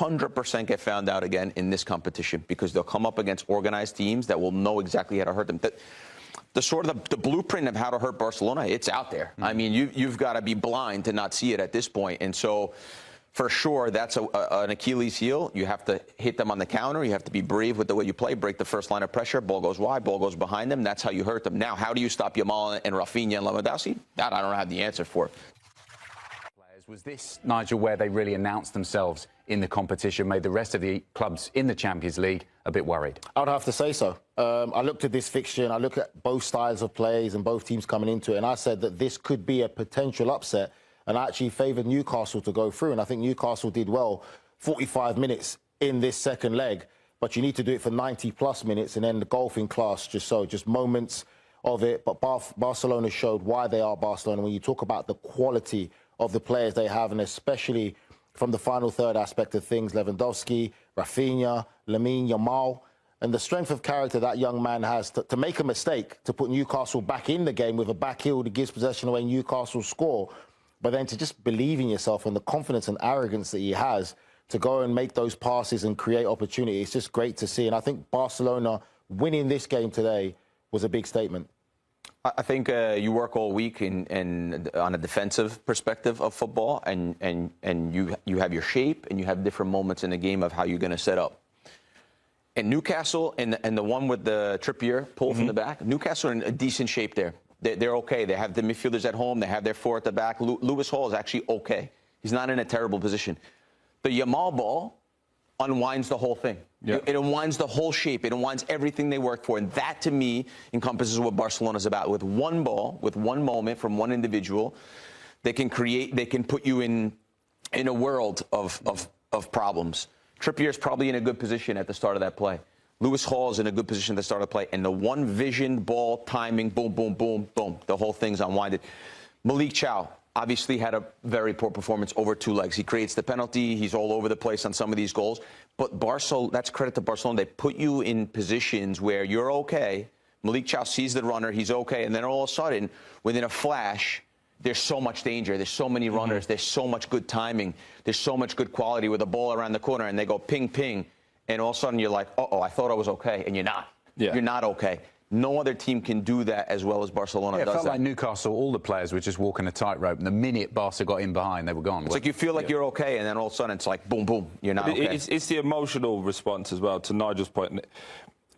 100% get found out again in this competition because they'll come up against organized teams that will know exactly how to hurt them. The sort of the blueprint of how to hurt Barcelona, it's out there. I mean, you've got to be blind to not see it at this point. And so, for sure, that's an Achilles heel. You have to hit them on the counter. You have to be brave with the way you play, break the first line of pressure. Ball goes wide, ball goes behind them. That's how you hurt them. Now, how do you stop Yamal and Rafinha and Lewandowski? That I don't have the answer for. Was this, Nigel, where they really announced themselves in the competition, made the rest of the clubs in the Champions League a bit worried? I would have to say so. I looked at this fixture and I look at both styles of plays and both teams coming into it, and I said that this could be a potential upset, and I actually favoured Newcastle to go through, and I think Newcastle did well 45 minutes in this second leg, but you need to do it for 90-plus minutes, and then the golfing class just moments of it. But Barcelona showed why they are Barcelona. When you talk about the quality of the players they have, and especially from the final third aspect of things, Lewandowski, Rafinha, Lamine Yamal, and the strength of character that young man has to make a mistake, to put Newcastle back in the game with a back heel that gives possession away, Newcastle score, but then to just believe in yourself and the confidence and arrogance that he has to go and make those passes and create opportunity. It's just great to see. And I think Barcelona winning this game today was a big statement. I think you work all week on a defensive perspective of football, and you have your shape, and you have different moments in the game of how you're going to set up. And Newcastle, and the one with the Trippier pull from the back, Newcastle are in a decent shape there. They're okay. They have the midfielders at home. They have their four at the back. Lewis Hall is actually okay. He's not in a terrible position. The Yamal ball unwinds the whole thing. Yep. It unwinds the whole shape. It unwinds everything they worked for. And that, to me, encompasses what Barcelona's about. With one ball, with one moment from one individual, they can put you in a world of problems. Trippier's probably in a good position at the start of that play. Lewis Hall is in a good position at the start of the play. And the one vision, ball, timing, boom, boom, boom, boom. The whole thing's unwinded. Malik Chow obviously had a very poor performance over two legs. He creates the penalty. He's all over the place on some of these goals. But that's credit to Barcelona. They put you in positions where you're okay. Malik Chow sees the runner. He's okay. And then all of a sudden, within a flash, there's so much danger. There's so many runners. There's so much good timing. There's so much good quality with the ball around the corner. And they go ping, ping. And all of a sudden, you're like, uh-oh, I thought I was okay. And you're not. Yeah. You're not okay. No other team can do that as well as Barcelona does. It felt like Newcastle, all the players were just walking a tightrope, and the minute Barca got in behind, they were gone. It's like you feel like you're okay, and then all of a sudden it's like, boom, boom, you're not okay. It's the emotional response as well, to Nigel's point.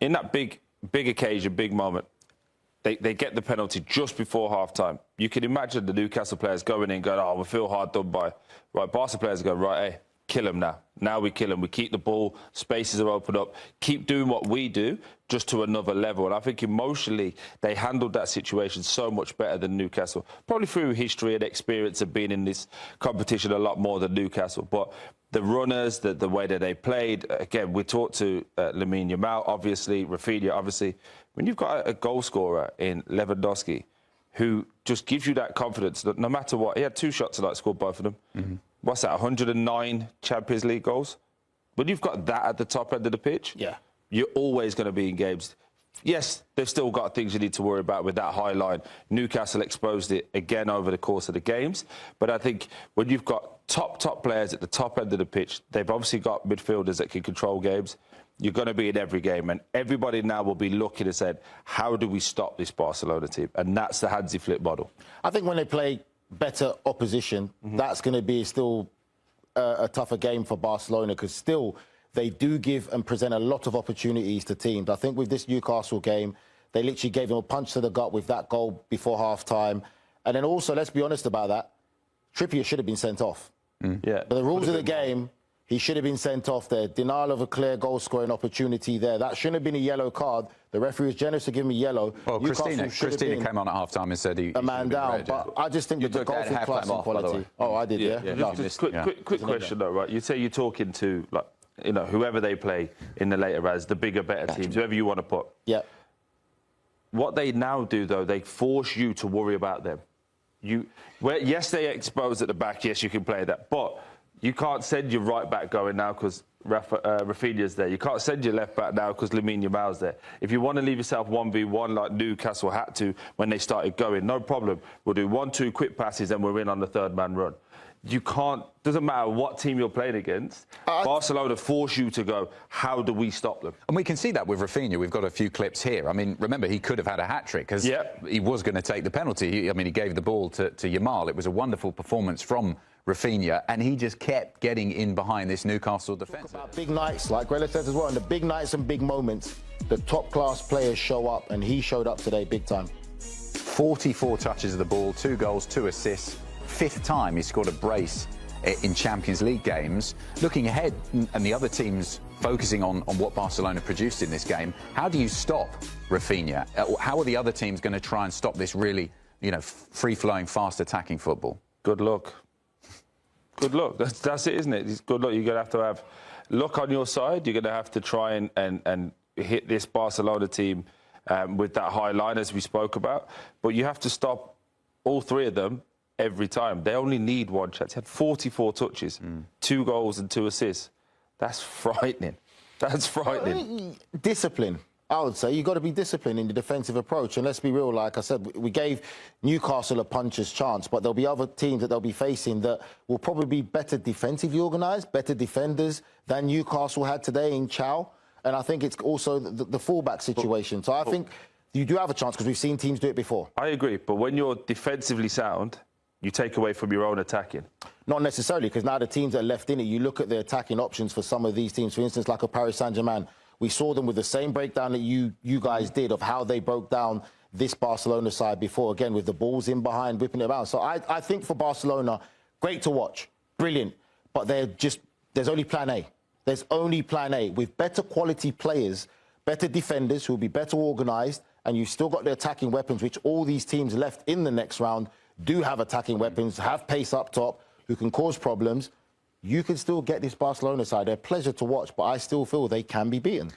In that big occasion, big moment, they get the penalty just before half-time. You can imagine the Newcastle players going in going, oh, we feel hard done by. Right, Barca players go, right, hey, kill him now. Now we kill him. We keep the ball. Spaces are opened up. Keep doing what we do, just to another level. And I think emotionally, they handled that situation so much better than Newcastle. Probably through history and experience of being in this competition a lot more than Newcastle. But the runners, the way that they played, again, we talked to Lamine Yamal, obviously, Rafinha, obviously. When you've got a goal scorer in Lewandowski who just gives you that confidence that no matter what, he had 2 shots tonight, scored both of them. What's that, 109 Champions League goals? When you've got that at the top end of the pitch, you're always going to be in games. Yes, they've still got things you need to worry about with that high line. Newcastle exposed it again over the course of the games. But I think when you've got top players at the top end of the pitch, they've obviously got midfielders that can control games. You're going to be in every game. And everybody now will be looking and saying, how do we stop this Barcelona team? And that's the Hansi Flick model. I think when they play better opposition, that's going to be still a tougher game for Barcelona, because still they do give and present a lot of opportunities to teams. I think with this Newcastle game, they literally gave them a punch to the gut with that goal before half-time. And then also, let's be honest about that, Trippier should have been sent off. But the rules of the game, he should have been sent off there. Denial of a clear goal-scoring opportunity there. That shouldn't have been a yellow card. The referee was generous to give him a yellow. Well, Christina came on at half-time and said he a man down. But I just think that the golfing class and quality. Oh, I did, yeah. Just quick question, though, right? You say you're talking to, like, you know, whoever they play in the later rounds, the bigger, better teams, whoever you want to put. What they now do, though, they force you to worry about them. Yes, they expose at the back. Yes, you can play that, but you can't send your right back going now because Rafinha's there. You can't send your left back now because Lamine Yamal's there. If you want to leave yourself 1v1 like Newcastle had to when they started going, no problem. We'll do 1-2 quick passes and we're in on the third man run. you can't, doesn't matter what team you're playing against, Barcelona force you to go, how do we stop them? And we can see that with Rafinha. We've got a few clips here. I mean, remember, he could have had a hat-trick because he was going to take the penalty. He gave the ball to Yamal. It was a wonderful performance from Rafinha, and he just kept getting in behind this Newcastle defence. About big nights, like Grella says as well, and the big nights and big moments, the top-class players show up, and he showed up today big time. 44 touches of the ball, 2 goals, 2 assists. 5th time he scored a brace in Champions League games. Looking ahead, and the other teams focusing on what Barcelona produced in this game, how do you stop Rafinha? How are the other teams going to try and stop this really, free-flowing, fast-attacking football? Good luck. Good luck. That's it, isn't it? It's good luck. You're going to have luck on your side. You're going to have to try and hit this Barcelona team with that high line, as we spoke about. But you have to stop all 3 of them every time. They only need one chance. He had 44 touches, 2 goals and 2 assists. That's frightening. That's frightening. Discipline, I would say. You've got to be disciplined in the defensive approach. And let's be real, like I said, we gave Newcastle a puncher's chance, but there'll be other teams that they'll be facing that will probably be better defensively organised, better defenders than Newcastle had today in Chow. And I think it's also the fullback situation. So I think you do have a chance because we've seen teams do it before. I agree. But when you're defensively sound, you take away from your own attacking. Not necessarily, because now the teams that are left in it, you look at the attacking options for some of these teams. For instance, like a Paris Saint-Germain, we saw them with the same breakdown that you guys did of how they broke down this Barcelona side before, again, with the balls in behind, whipping it around. So I think for Barcelona, great to watch, brilliant, but there's only plan A. There's only plan A. With better quality players, better defenders who will be better organised, and you've still got the attacking weapons, which all these teams left in the next round do have attacking weapons, have pace up top, who can cause problems. You can still get this Barcelona side. They're a pleasure to watch, but I still feel they can be beaten.